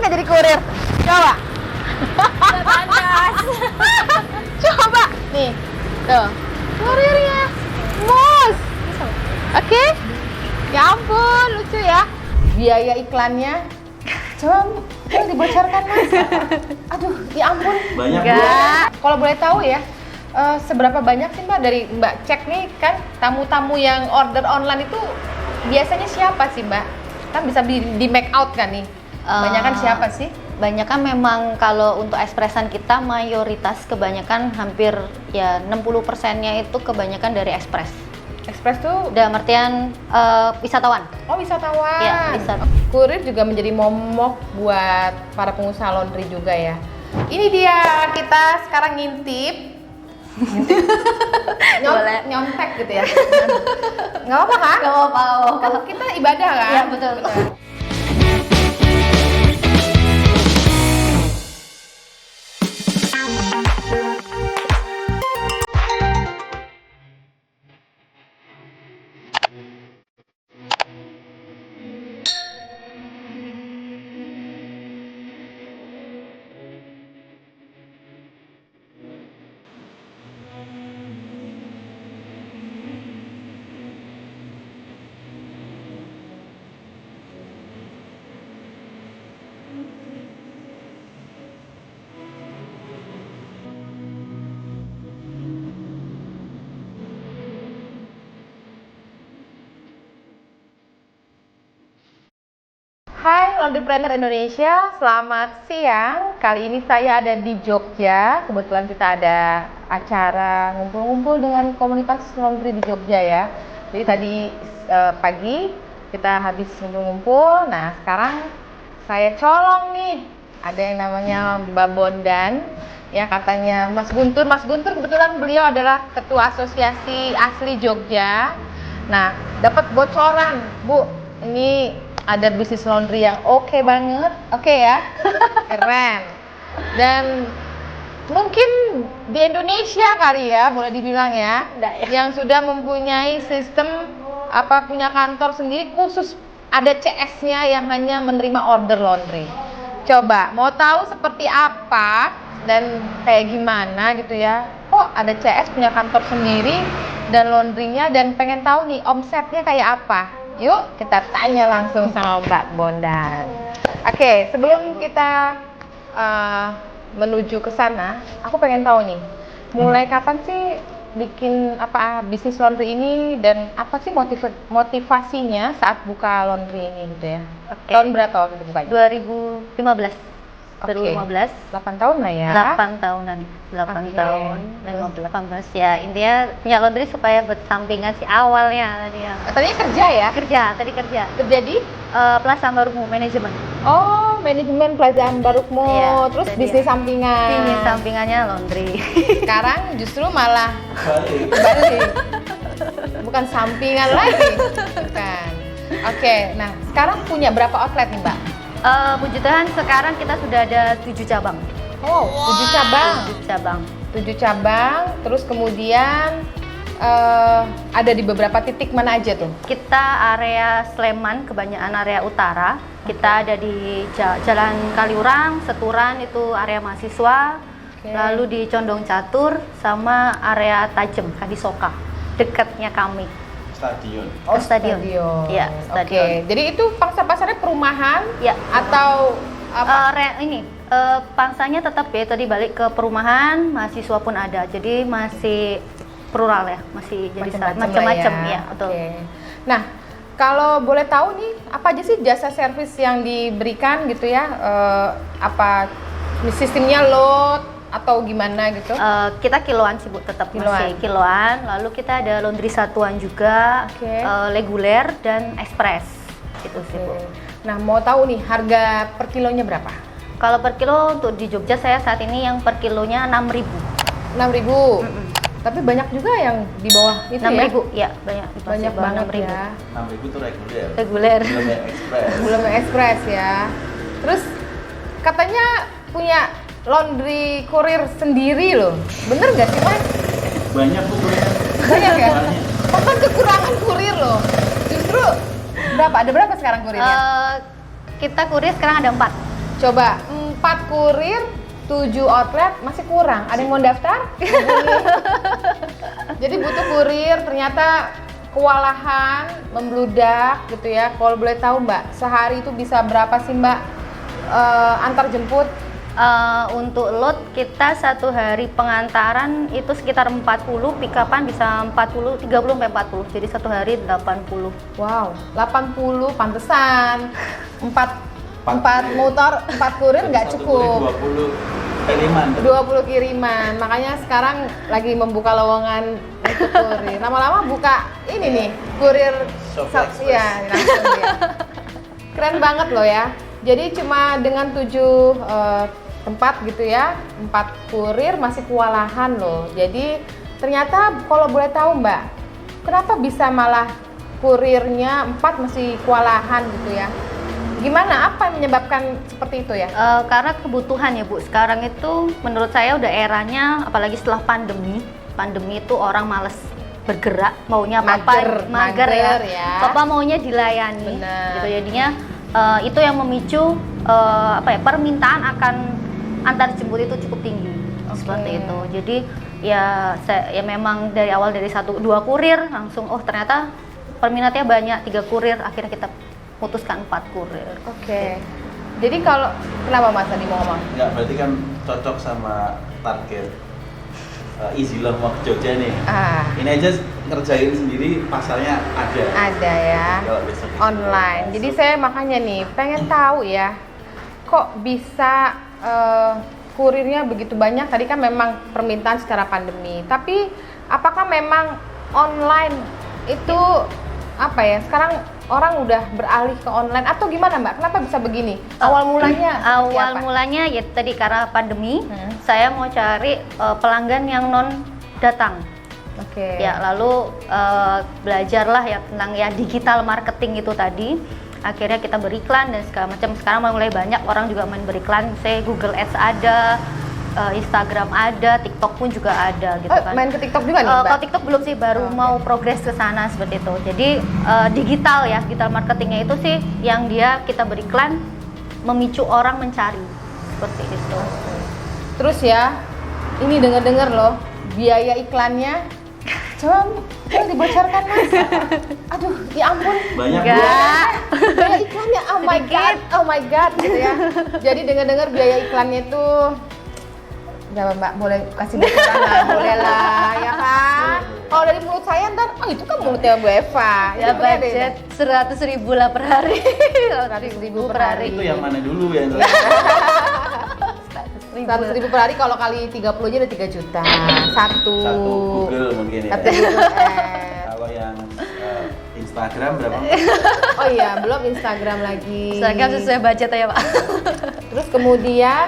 nggak jadi kurir? Coba. Coba nih, tuh kurirnya, Mus. Oke, ya ampun lucu ya. Biaya iklannya, coba dibocorkan Mas. Aduh, ya ampun. Banyak Enggak. Kalau boleh tahu ya, seberapa banyak sih Mbak dari Mbak cek nih kan tamu-tamu yang order online itu biasanya siapa sih Mbak? Kan bisa di make out kan nih. Banyakan siapa sih? Banyakan memang kalau untuk ekspresan kita mayoritas kebanyakan hampir ya 60%-nya itu kebanyakan dari ekspres. Ekspres tuh Dalam artian wisatawan. oh wisatawan. Iya, wisatawan. Kurir juga menjadi momok buat para pengusaha laundry juga ya. Ini dia kita sekarang ngintip. Boleh. Nyontek gitu ya. Nggak apa-apa kan? Nggak apa-apa. Kan kita ibadah kan? Iya, betul. Hai Laundrypreneur Indonesia, selamat siang. Kali ini saya ada di Jogja. Kebetulan kita ada acara ngumpul-ngumpul dengan komunitas laundry di Jogja ya. Jadi tadi pagi kita habis ngumpul-ngumpul. Nah sekarang saya colong nih. Ada yang namanya Mbak Bondan. Ya katanya Mas Guntur kebetulan beliau adalah ketua asosiasi asli Jogja. Nah dapat bocoran Bu, ini ada bisnis laundry yang oke banget, oke ya, keren. Dan mungkin di Indonesia kali ya, boleh dibilang ya, yang sudah mempunyai sistem punya kantor sendiri khusus ada CS-nya yang hanya menerima order laundry. Coba mau tahu seperti apa dan kayak gimana gitu ya? Oh ada CS punya kantor sendiri dan laundrynya dan pengen tahu nih omsetnya kayak apa? Yuk kita tanya langsung sama Mbak Bondan. Oke, sebelum kita menuju ke sana, aku pengen tahu nih, mulai kapan sih bikin bisnis laundry ini dan apa sih motivasinya saat buka laundry ini gitu ya? Oke. Tahun berapa waktu itu bukanya? 2015. 2015. 8 tahun lah ya. 8 tahunan. 8 Oke. tahun. 18 ya. Intinya punya laundry supaya bersampingan sih awalnya tadi ya. Tadinya kerja ya? Tadi kerja. Kerja di? Plaza Ambarukmo manajemen. Oh, manajemen Plaza Ambarukmo. Iya, Terus jadi bisnis sampingan. Bisnis sampingannya laundry. Sekarang justru malah Balik. balik. Bukan sampingan lagi. Bukan. Oke, nah sekarang punya berapa outlet nih Mbak? Puji Tuhan sekarang kita sudah ada 7 cabang. Oh, 7 cabang. 7 cabang. 7 cabang, terus kemudian ada di beberapa titik mana aja tuh? Kita area Sleman, kebanyakan area utara. Kita ada di Jalan Kaliurang, Seturan itu area mahasiswa. Oke. Lalu di Condong Catur sama area Tajem, Kadisoka, dekatnya kami. Stadion. Oh, Stadion. Iya, stadion. Oke, jadi itu pangsa pasarnya perumahan Ya. atau apa? Pangsanya tetap ya tadi balik ke perumahan, mahasiswa pun ada. Jadi masih plural ya, masih jadi macam-macam ya, betul. Oke. Nah, kalau boleh tahu nih, apa aja sih jasa servis yang diberikan gitu ya? Apa sistemnya load atau gimana gitu? Kita kiloan sih Bu, tetap Kiloan. masih kiloan. Lalu kita ada laundry satuan juga, Oke. reguler dan ekspres. Itu sih Bu. Nah, mau tahu nih harga per kilonya berapa? Kalau per kilo untuk di Jogja saya saat ini yang per kilonya 6.000. 6.000. Tapi banyak juga yang di bawah itu 6.000 ya? ya, banyak di Banyak bawah banget 6.000. ya. 6.000 itu reguler. Reguler. Belum yang ekspres. Belum yang ekspres ya. Terus katanya punya laundry kurir sendiri loh. Bener nggak sih Mas? Banyak tuh kurirnya. Banyak ya? Banyak. Bahkan kekurangan kurir loh. Justru berapa? Ada berapa sekarang kurirnya? Kita kurir sekarang ada 4. Coba 4 kurir, 7 outlet masih kurang. Ada yang mau daftar? Jadi butuh kurir, ternyata kewalahan, membludak gitu ya. Kalau boleh tahu Mbak, sehari itu bisa berapa sih Mbak antar jemput? Untuk load kita satu hari pengantaran itu sekitar 40, pick up-an bisa 40, 30 sampai 40. Jadi satu hari 80. Wow, 80 pantesan. 4 motor, 4 kurir nggak Satu cukup. kurir 20 kiriman. 20 kiriman. Makanya sekarang lagi membuka lowongan untuk kurir. Lama-lama buka ini nih, kurir Shopee Express. Iya, langsung ya. Keren banget loh ya. Jadi cuma dengan 7 tempat gitu ya, 4 kurir masih kewalahan loh. Jadi ternyata kalau boleh tahu Mbak, kenapa bisa malah kurirnya 4 masih kewalahan gitu ya? Gimana? Apa yang menyebabkan seperti itu ya? Karena kebutuhan ya Bu. Sekarang itu menurut saya udah eranya, apalagi setelah pandemi. Pandemi itu orang males bergerak, maunya apa-apa mager ya. Apa maunya dilayani. Bener. Gitu jadinya itu yang memicu permintaan akan antar jemput itu cukup tinggi. Seperti itu. Jadi ya memang dari awal dari 1-2 kurir langsung ternyata peminatnya banyak, 3 kurir, akhirnya kita putuskan 4 kurir. Oke. Jadi kalau kenapa Mas tadi mau ngomong? Enggak, berarti kan cocok sama target Easy Love mau ke Jogja nih. Ini aja ngerjain sendiri, pasarnya ada. Ada ya. Kalau besok Online. Jadi saya makanya nih pengen tahu ya, kok bisa kurirnya begitu banyak? Tadi kan memang permintaan secara pandemi. Tapi apakah memang online itu sekarang orang udah beralih ke online atau gimana Mbak? Kenapa bisa begini? Awal mulanya mulanya ya tadi karena pandemi, saya mau cari pelanggan yang non datang. Oke. Ya, lalu belajarlah ya tentang ya digital marketing itu tadi. Akhirnya kita beriklan dan segala macam. Sekarang mulai banyak orang juga main beriklan. Saya Google Ads ada, Instagram ada, TikTok pun juga ada gitu kan. Main ke TikTok juga nih Mbak? Kalau TikTok belum sih, baru mau progres ke sana seperti itu. Jadi digital marketingnya itu sih yang kita beriklan memicu orang mencari seperti itu. Terus ya, ini dengar-dengar loh, biaya iklannya coba dibocorkan Mas. Aduh, ya ampun. banyak Enggak. Biaya iklannya, oh my god gitu ya. Jadi dengar-dengar biaya iklannya itu, ya Mbak boleh kasih bocoran lah, boleh lah ya kan. Kalau dari mulut saya ntar, itu kan mulutnya Bu Eva. Ya budget 100.000 lah per hari. 100.000 per hari. Itu yang mana dulu ya? 100.000 per hari, kalau kali 30 aja udah 3 juta. Satu Google mungkin ya. Satu Google Ads. Kalau yang Instagram berapa? Oh iya, belum Instagram lagi. Instagram sesuai budget ya Pak. Terus kemudian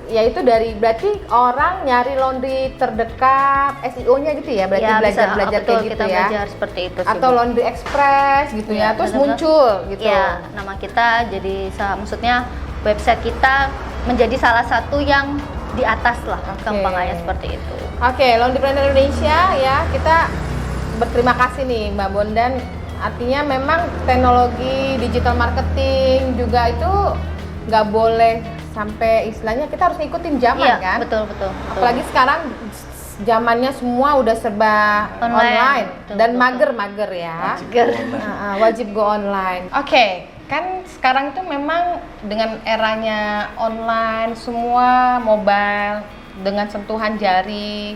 yaitu dari berarti orang nyari laundry terdekat, SEO-nya gitu ya, berarti Ya, belajar betul, kayak gitu kita ya. belajar seperti itu sih, Atau Bu. laundry express gitu ya, terus benar-benar. muncul gitu. Ya, nama kita jadi maksudnya website kita menjadi salah satu yang di atas lah, gampangannya seperti itu. Oke, Laundrypreneur Indonesia ya, kita berterima kasih nih Mbak Bondan. Artinya memang teknologi digital marketing juga itu nggak boleh sampai istilahnya kita harus ngikutin zaman Iya, kan. betul. Apalagi sekarang zamannya semua udah serba online Betul, dan betul. mager ya. Wajib go online. Oke, kan sekarang itu memang dengan eranya online, semua mobile dengan sentuhan jari.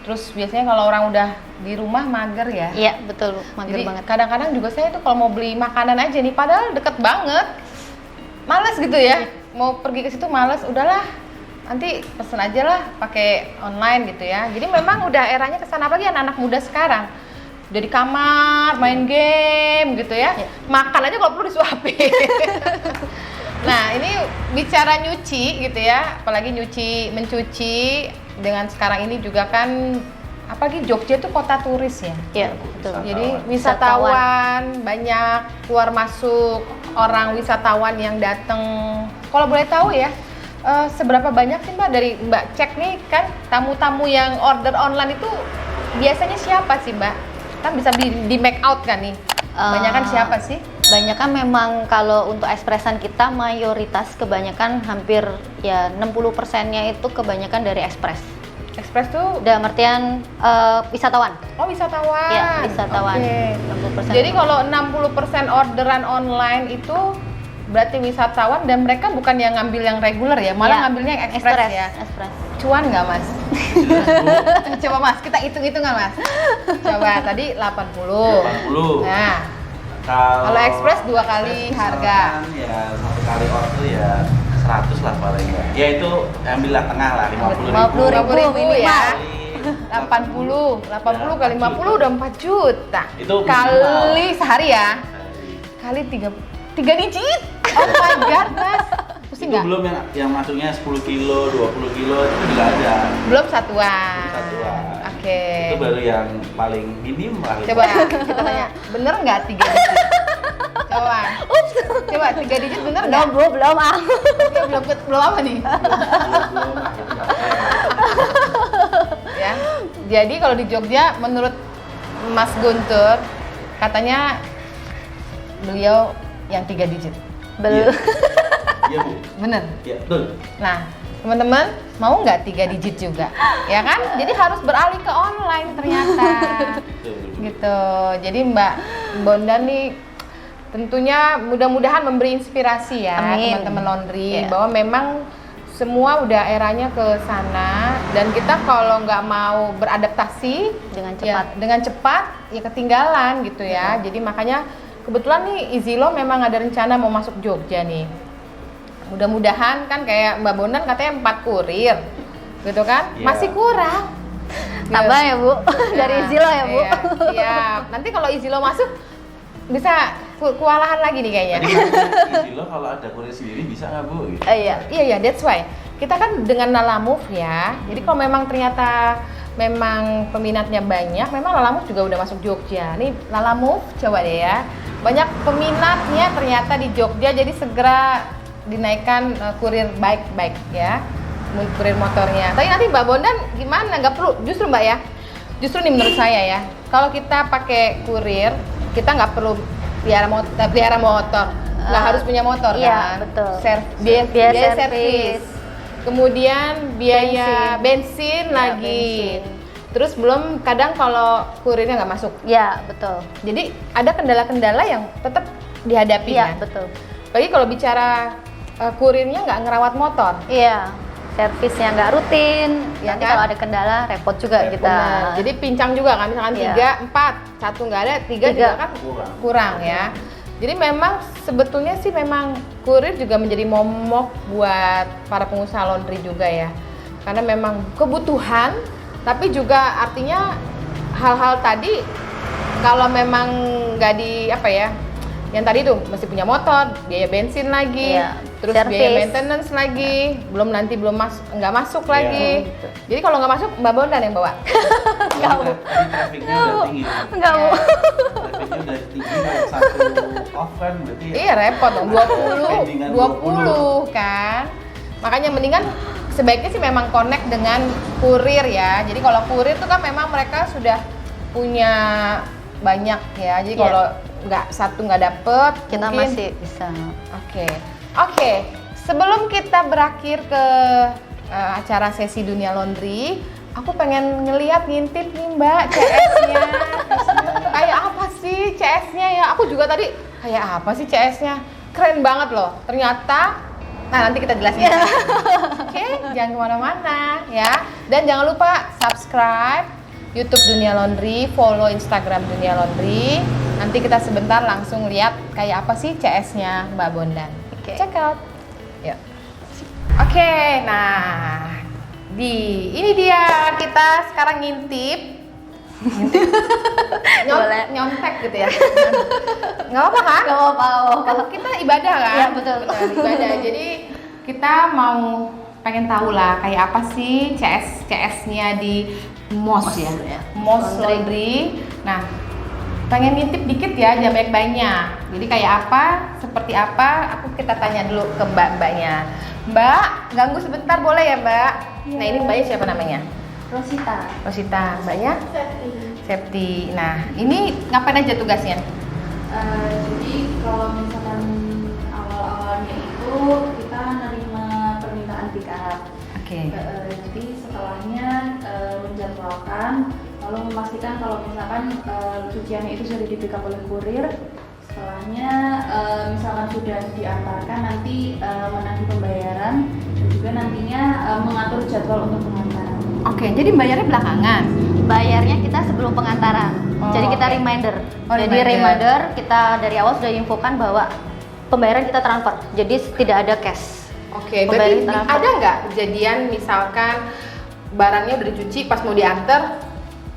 Terus biasanya kalau orang udah di rumah mager ya. Iya, betul, mager Jadi banget. kadang-kadang juga saya tuh kalau mau beli makanan aja nih, padahal deket banget, males gitu ya. Mau pergi ke situ males, udahlah nanti pesen aja lah pakai online gitu ya. Jadi memang udah eranya kesana, apalagi anak-anak muda sekarang. Udah di kamar main game gitu ya. Makan aja kalau perlu disuapin. Nah ini bicara nyuci gitu ya, apalagi mencuci dengan sekarang ini juga kan, apalagi Jogja itu kota turis ya. Iya, betul. Jadi wisatawan banyak keluar masuk, orang wisatawan yang datang. Kalau boleh tahu ya, seberapa banyak sih Mbak dari Mbak cek nih kan tamu-tamu yang order online itu biasanya siapa sih Mbak? Kan bisa di make out kan nih? Banyakan siapa sih? Banyakan memang kalau untuk ekspresan kita mayoritas kebanyakan hampir ya 60%-nya itu kebanyakan dari ekspres. Ekspres tuh Dalam artian wisatawan. oh wisatawan. Ya, wisatawan. Oke. 60%. Jadi kalau 60% orderan online itu berarti wisatawan dan mereka bukan yang ngambil yang reguler ya, malah Ya, ngambilnya yang ekspres ya. Ekspres. Cuan nggak mas? Coba mas, kita hitung-hitungan mas. Coba tadi 80. 80. Nah, kalau ekspres 2 kali harga. Ya 1 kali order ya 100 lah paling ya. Ya itu ambillah tengah lah 50.000. 50.000 ya. Kali 80 kali 50 udah 4 juta. Itu kali sehari ya. Kali 3 digit. Oh my god, Mas. Pusing itu nggak? belum yang masuknya 10 kilo, 20 kilo itu juga ada. Belum satuan. Satuan. Oke. Itu baru yang paling minim lah. Coba kita tanya, bener nggak 3 digit? Coba 3 digit bener nggak? Belum ah. Oke, belum apa nih? Belum lah, itu nggak fair. Ya. Jadi kalau di Jogja menurut Mas Guntur katanya beliau yang 3 digit. Belum. Iya Bu. Bener. Iya betul. Nah, teman-teman mau nggak 3 digit juga? Ya kan? Jadi harus beralih ke online ternyata. Betul. Gitu. Jadi Mbak Bondan nih tentunya mudah-mudahan memberi inspirasi ya Amin. teman-teman laundry Iya. bahwa memang semua udah eranya ke sana dan kita kalau nggak mau beradaptasi Dengan ya, cepat. dengan cepat ya ketinggalan gitu ya. Jadi makanya kebetulan nih Izilo memang ada rencana mau masuk Jogja nih. Mudah-mudahan kan kayak Mbak Bondan katanya 4 kurir gitu kan, Iya. masih kurang. Tambah ya Bu, dari Izilo ya Bu. Iya, siap. Nanti kalau Izilo masuk bisa kewalahan lagi nih kayaknya. Tadi lo kalau ada kurir sendiri bisa nggak Bu? Gitu. Iya. Iya, that's why. Kita kan dengan Lalamove ya. Jadi kalau memang ternyata memang peminatnya banyak, memang Lalamove juga udah masuk Jogja. Nih Lalamove coba deh ya. Banyak peminatnya ternyata di Jogja, jadi segera dinaikkan kurir bike ya. Kurir motornya. Tapi nanti Mbak Bondan gimana? Nggak perlu, justru Mbak ya. Justru nih menurut saya ya, kalau kita pakai kurir, kita nggak perlu pelihara motor. Nggak harus punya motor Iya, kan? betul. Biaya servis. Kemudian biaya bensin lagi. bensin. Terus belum kadang kalau kurirnya nggak masuk. Ya, betul. Jadi ada kendala-kendala yang tetap dihadapi Iya, kan. betul. Bagi kalau bicara kurirnya nggak ngerawat motor. Iya. Servisnya nggak rutin, Ya nanti kan? kalau ada kendala repot juga Repot. kita. Benar. Jadi pincang juga kan, misalkan Iya. 3, 4, 1 nggak ada, 3 Tiga. juga kan Kurang. kurang ya. Jadi memang sebetulnya sih memang kurir juga menjadi momok buat para pengusaha laundry juga ya. Karena memang kebutuhan, tapi juga artinya hal-hal tadi kalau memang nggak di apa ya, yang tadi tuh mesti punya motor, biaya bensin lagi, Iya. terus Servis. biaya maintenance lagi, belum nanti nggak masuk Iya. lagi. Gitu. Jadi kalau nggak masuk Mbak Bondan yang bawa. Nggak, Bu. Tadi trafficnya udah tinggi. Enggak Bu. Trafficnya udah tinggi kalau satu off kan berarti ya. Iya repot dong, 20 Pendingan 20 kan. Makanya mendingan sebaiknya sih memang connect dengan kurir ya. Jadi kalau kurir tuh kan memang mereka sudah punya banyak ya. Jadi Iya. kalau satu nggak dapet, Kita mungkin masih bisa. Oke. Sebelum kita berakhir ke acara sesi dunia laundry, aku pengen ngintip nih Mbak CS-nya. Kayak apa sih CS-nya ya? Aku juga tadi kayak apa sih CS-nya? Keren banget loh. Ternyata, nah nanti kita jelasin. Oke, jangan kemana-mana ya. Dan jangan lupa subscribe YouTube Dunia Laundry, follow Instagram Dunia Laundry. Nanti kita sebentar langsung lihat kayak apa sih CS-nya Mbak Bondan. Oke. Check out. Yuk. Oke, nah ini dia kita sekarang ngintip. Boleh. Nyontek gitu ya. Nggak apa-apa kan? Nggak apa-apa. Kan kita ibadah kan? Iya, betul. Benar, ibadah. Jadi kita mau pengen tahu lah kayak apa sih CS-nya di MOS ya. MOS Laundry. Nah, pengen ngintip dikit ya, jangan banyak-banyak. Jadi kayak apa, seperti apa, kita tanya dulu ke mbak-mbaknya. Mbak, ganggu sebentar boleh ya Mbak? Iya. Nah ini mbaknya siapa namanya? Rosita. Mbaknya? Septi. Nah, ini ngapain aja tugasnya? Jadi kalau misalkan awal-awalnya itu kita nerima permintaan pick up. Jadi setelahnya menjadwalkan, lalu memastikan kalau misalkan cuciannya itu sudah di pick up oleh kurir. Setelahnya misalkan sudah diantarkan, nanti menagih pembayaran dan juga nantinya mengatur jadwal untuk pengantaran. Jadi bayarnya belakangan. Bayarnya kita sebelum pengantaran. Jadi kita reminder. Jadi reminder kita dari awal sudah infokan bahwa pembayaran kita transfer. Jadi tidak ada cash. Berarti ada nggak kejadian misalkan barangnya udah dicuci pas mau diantar,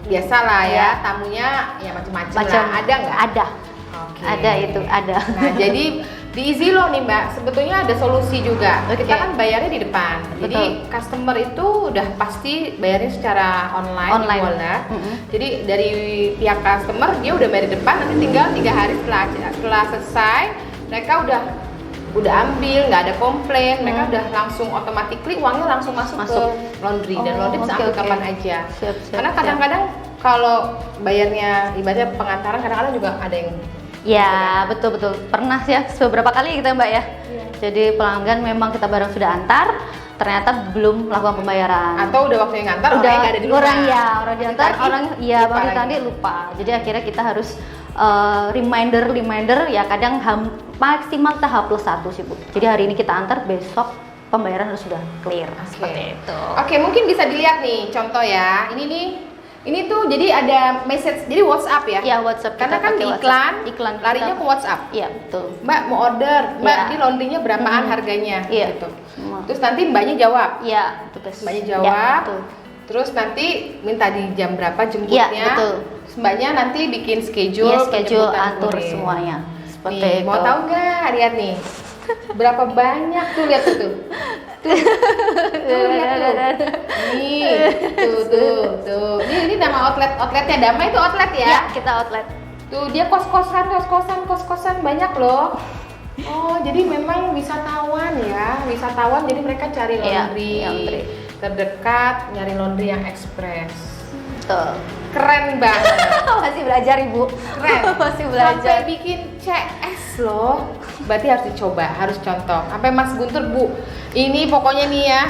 biasalah ya, tamunya ya macam-macam lah. Ada nggak? Ada. Ada itu, ada. Nah, jadi di EasyLoh nih Mbak, sebetulnya ada solusi juga. Kita kan bayarnya di depan. Jadi customer itu udah pasti bayarnya secara online. Di wallet. Jadi dari pihak customer dia udah bayar di depan, nanti tinggal 3 hari setelah selesai mereka udah ambil, nggak ada komplain, mereka udah langsung automatically uangnya langsung masuk ke laundry dan laundry bisa ambil kapan aja. Karena kadang-kadang kalau bayarnya ibaratnya pengantaran kadang-kadang juga ada yang betul pernah ya beberapa kali gitu Mbak ya. Jadi pelanggan memang kita barang sudah antar, ternyata belum melakukan pembayaran. Atau udah waktu yang ngantar orangnya nggak ada di rumah. Orang diantar, orang baru tadi lupa. Jadi akhirnya kita harus reminder ya kadang maksimal tahap +1 sih Bu. Jadi hari ini kita antar, besok pembayaran harus sudah clear. Seperti itu. Mungkin bisa dilihat nih contoh ya. Ini tuh jadi ada message, jadi WhatsApp ya? Iya WhatsApp. Karena kan di iklan larinya ke WhatsApp. Iya betul. Mbak mau order, Mbak ini laundrynya berapaan harganya? Gitu. Terus nanti Mbaknya jawab. Iya betul. Mbaknya jawab. Terus nanti minta di jam berapa jemputnya. Iya betul. Terus Mbaknya nanti bikin schedule atur semuanya. Seperti itu. Mau tahu nggak? Lihat nih. Berapa banyak tuh, lihat tuh. Tuh lihat tuh. Nih, tuh. Ini nama outletnya Damai itu outlet ya? Iya, kita outlet. Tuh dia kos-kosan banyak loh. Jadi memang wisatawan jadi mereka cari laundry terdekat, nyari laundry yang ekspres. Tuh. Keren banget. Masih belajar Ibu. Keren. Masih belajar. Sampai bikin CS loh. Berarti harus dicoba, harus contoh. Sampai Mas Guntur, Bu, ini pokoknya nih ya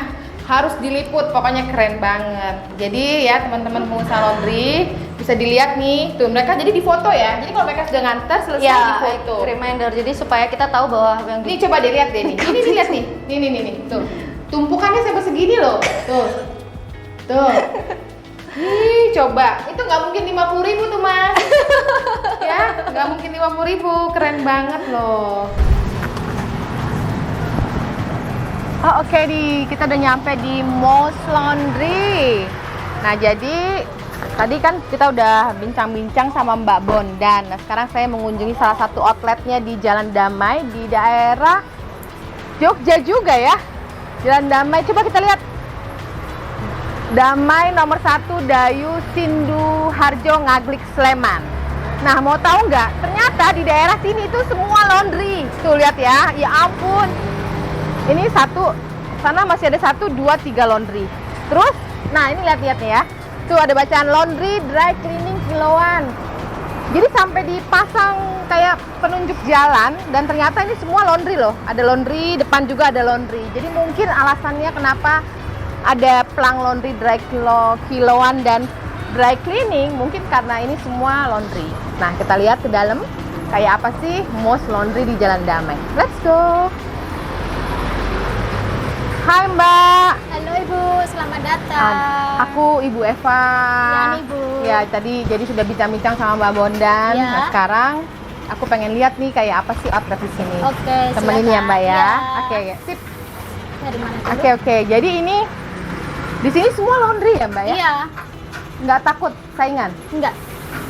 harus diliput, pokoknya keren banget. Jadi ya teman-teman pengusaha laundry bisa dilihat nih, tuh mereka jadi difoto ya. Jadi kalau mereka sudah ngantar selesai difoto. Reminder. Jadi supaya kita tahu bahwa yang Nih coba dilihat deh nih. Ini dilihat nih. Nih. Tuh. Tumpukannya sampai segini loh. Tuh. Ih, coba. Itu nggak mungkin 50.000 tuh, Mas. Ya, nggak mungkin 50.000. Keren banget loh. Kita udah nyampe di Moss Laundry. Nah, jadi tadi kan kita udah bincang-bincang sama Mbak Bondan. Nah, sekarang saya mengunjungi salah satu outletnya di Jalan Damai di daerah Jogja juga ya. Jalan Damai, coba kita lihat. Damai nomor 1 Dayu Sindu Harjo Ngaglik Sleman. Nah, mau tahu nggak? Ternyata di daerah sini itu semua laundry. Tuh lihat ya, ya ampun. Ini sana masih ada 1, 2, 3 laundry. Terus, nah ini lihat-lihat nih ya. Tuh ada bacaan laundry dry cleaning kiloan. Jadi sampai dipasang kayak penunjuk jalan dan ternyata ini semua laundry loh. Ada laundry, depan juga ada laundry. Jadi mungkin alasannya kenapa ada pelang laundry dry kiloan dan dry cleaning mungkin karena ini semua laundry. Nah, kita lihat ke dalam kayak apa sih Moss Laundry di Jalan Damai. Let's go. Hai Mbak. Halo Ibu, selamat datang. Aku Ibu Eva. Iya nih Bu. Ya tadi jadi sudah bincang-bincang sama Mbak Bondan. Ya. Nah sekarang aku pengen lihat nih kayak apa sih outlet di sini. Oke, temenin silakan. ya Mbak ya. Ya. Oke, sip. Dari mana dulu? Oke. Jadi ini di sini semua laundry ya Mbak ya? Iya. Nggak takut saingan? Enggak.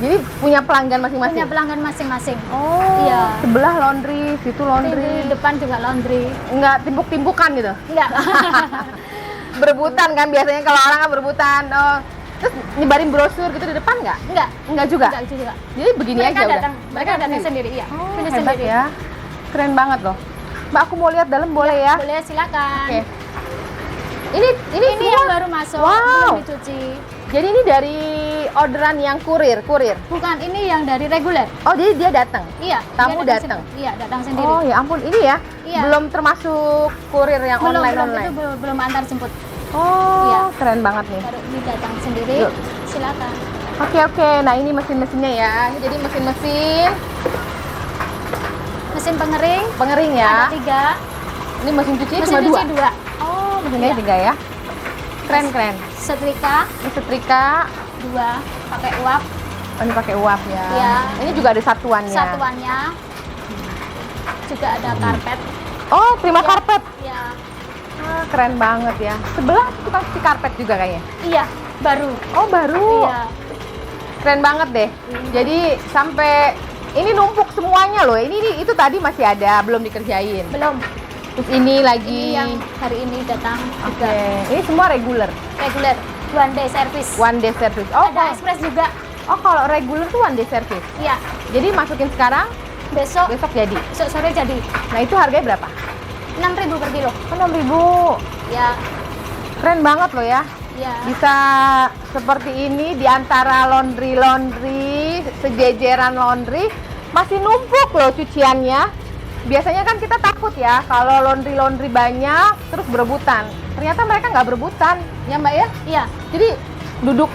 Jadi punya pelanggan masing-masing? Punya pelanggan masing-masing. Oh, iya. Sebelah laundry, situ laundry. Di depan juga laundry. Enggak timbuk-timbukan gitu? Enggak. Berebutan kan biasanya kalau orang kan berebutan. Oh. Terus nyebarin brosur gitu di depan nggak? Enggak. Enggak juga? Enggak juga. Jadi begini Mereka aja datang, udah? mereka datang sendiri, iya. Oh, Pilih hebat sendiri. ya. Keren banget loh. Mbak, aku mau lihat dalam boleh ya? Boleh, silakan. Oke. Ini Ini semua? yang baru masuk, Wow. belum dicuci. Jadi ini dari orderan yang kurir. Bukan, ini yang dari reguler. Oh, jadi dia datang. Iya. Tamu dia datang. Iya, datang sendiri. Oh, ya ampun, ini ya. Iya. Belum termasuk kurir yang belum, online. itu belum antar jemput. Oh, Iya. keren banget nih. Baru ini datang sendiri. Yuk. Silakan. Oke. Nah, ini mesin-mesinnya ya. Ini jadi mesin-mesin Mesin pengering ya. ada 3. Ini mesin cuci Mesin cuma cuci 2. 2. Oh, mesinnya Iya. 3 ya. Keren. Setrika Ini setrika. 2 pakai uap. Oh, ini pakai uap ya. Iya. Ini juga ada satuannya. Satuannya juga ada karpet. Oh, terima Iya. karpet. Iya. Ah, keren banget ya. Sebelah tukang cuci karpet juga kayaknya. Iya, baru. Oh, baru. Iya. Keren banget deh. Jadi sampai ini numpuk semuanya loh. Ini itu tadi masih ada, belum dikerjain. Belum. Terus ini lagi. Ini yang hari ini datang Oke. juga. Ini semua regular. Reguler. One day service. One day service. Oh, Ada express juga. kalau regular tuh one day service. Iya. Jadi masukin sekarang, Besok jadi. besok sore jadi. Nah, itu harganya berapa? 6.000 per kilo. Oh, 6.000. Ya. Keren banget loh ya. Ya. Bisa seperti ini di antara laundry, sejejeran laundry masih numpuk loh cuciannya. Biasanya kan kita takut ya kalau laundry banyak terus berebutan. Ternyata mereka nggak berebutan, ya Mbak ya? Iya. Jadi duduk,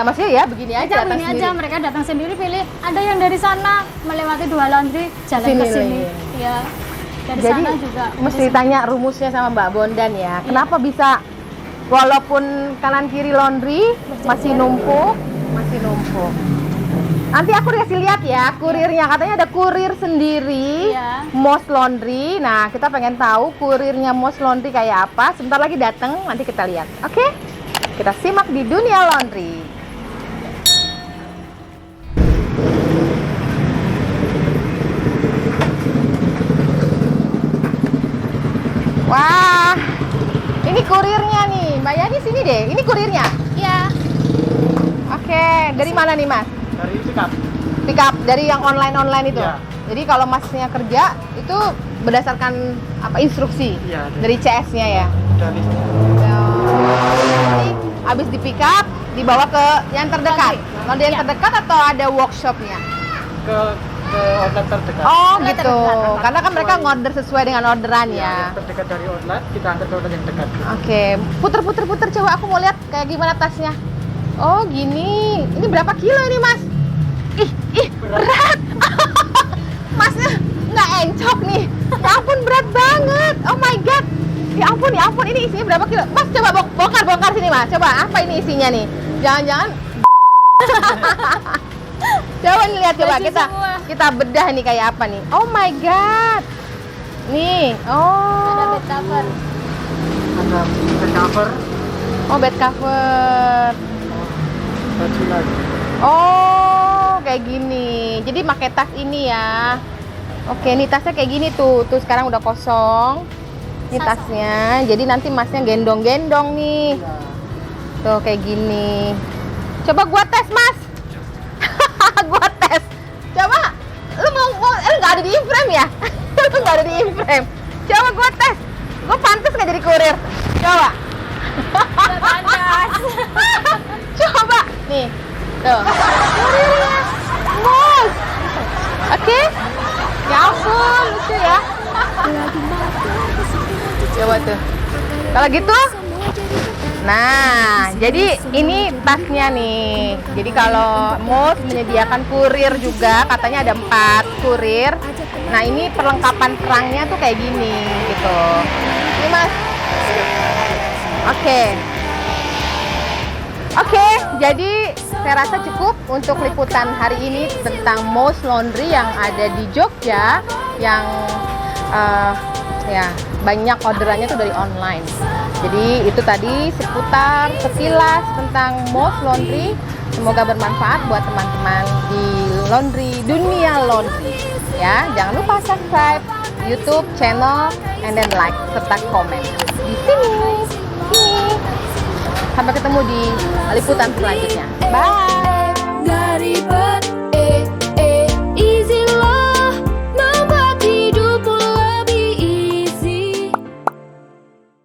maksudnya ya begini aja. datang Begini sendiri. aja, mereka datang sendiri pilih. Ada yang dari sana melewati 2 laundry jalan Sini ke sini. lagi. Iya. Dari Jadi sana juga. mesti tanya rumusnya sama Mbak Bondan ya. Kenapa bisa walaupun kanan kiri laundry masih numpuk? Nanti aku kasih lihat ya kurirnya. Katanya ada kurir sendiri, Iya. Moss Laundry. Nah, kita pengen tahu kurirnya Moss Laundry kayak apa. Sebentar lagi datang, nanti kita lihat. Oke? Kita simak di dunia laundry. Wah, ini kurirnya nih, Mbak Yani sini deh. Ini kurirnya. Iya. Oke, dari mana nih Mas? Dari sikap. Pick up dari yang online itu. Iya. Jadi kalau Masnya kerja itu berdasarkan apa instruksi Iya, dari CS-nya ya. dari Jadi habis di pick up dibawa ke yang terdekat. Laundry yang Iya. terdekat atau ada workshopnya? ke outlet terdekat. Oh Outlet gitu. terdekat. Karena kan mereka ngorder sesuai dengan orderan ya. Yang terdekat dari outlet kita antar ke outlet yang dekat. Oke, puter coba aku mau lihat kayak gimana tasnya. Oh gini, ini berapa kilo ini Mas? Ih berat. Masnya nggak encok nih. Ya ampun berat banget. Oh my god. Ya ampun ini isinya berapa kilo? Mas coba bongkar sini Mas. Coba apa ini isinya nih? Jangan-jangan. Coba nih lihat coba Baju semua. kita bedah nih kayak apa nih? Oh my god. Nih, Ada oh. bed cover. Ada bed cover, Oh bed cover. baju lagi. Oh, kayak gini. Jadi pakai tas ini ya. Oke, nih tasnya kayak gini tuh. Tuh sekarang udah kosong. Ini Sasa. tasnya. Jadi nanti Masnya gendong-gendong nih. Tuh kayak gini. Coba gua tes, Mas. Gua tes. Coba. Lu nggak ada di in-frame ya? Lu nggak ada di in-frame. Coba gua tes. Gua pantas nggak jadi kurir? Coba. Coba nih tuh kurirnya Moss. Oke. Ya ampun lucu ya. Coba tuh kalau gitu. Nah jadi ini tasnya nih. Jadi kalau Moss menyediakan kurir juga, katanya ada 4 kurir. Nah ini perlengkapan perangnya tuh kayak gini gitu. Ini Mas. Oke, jadi saya rasa cukup untuk liputan hari ini tentang Moss Laundry yang ada di Jogja, yang ya banyak orderannya tuh dari online. Jadi itu tadi seputar sekilas tentang Moss Laundry. Semoga bermanfaat buat teman-teman di dunia laundry. Ya, jangan lupa subscribe YouTube channel and then like serta komen di sini. Sampai ketemu di liputan selanjutnya. Bye. Gak ribet,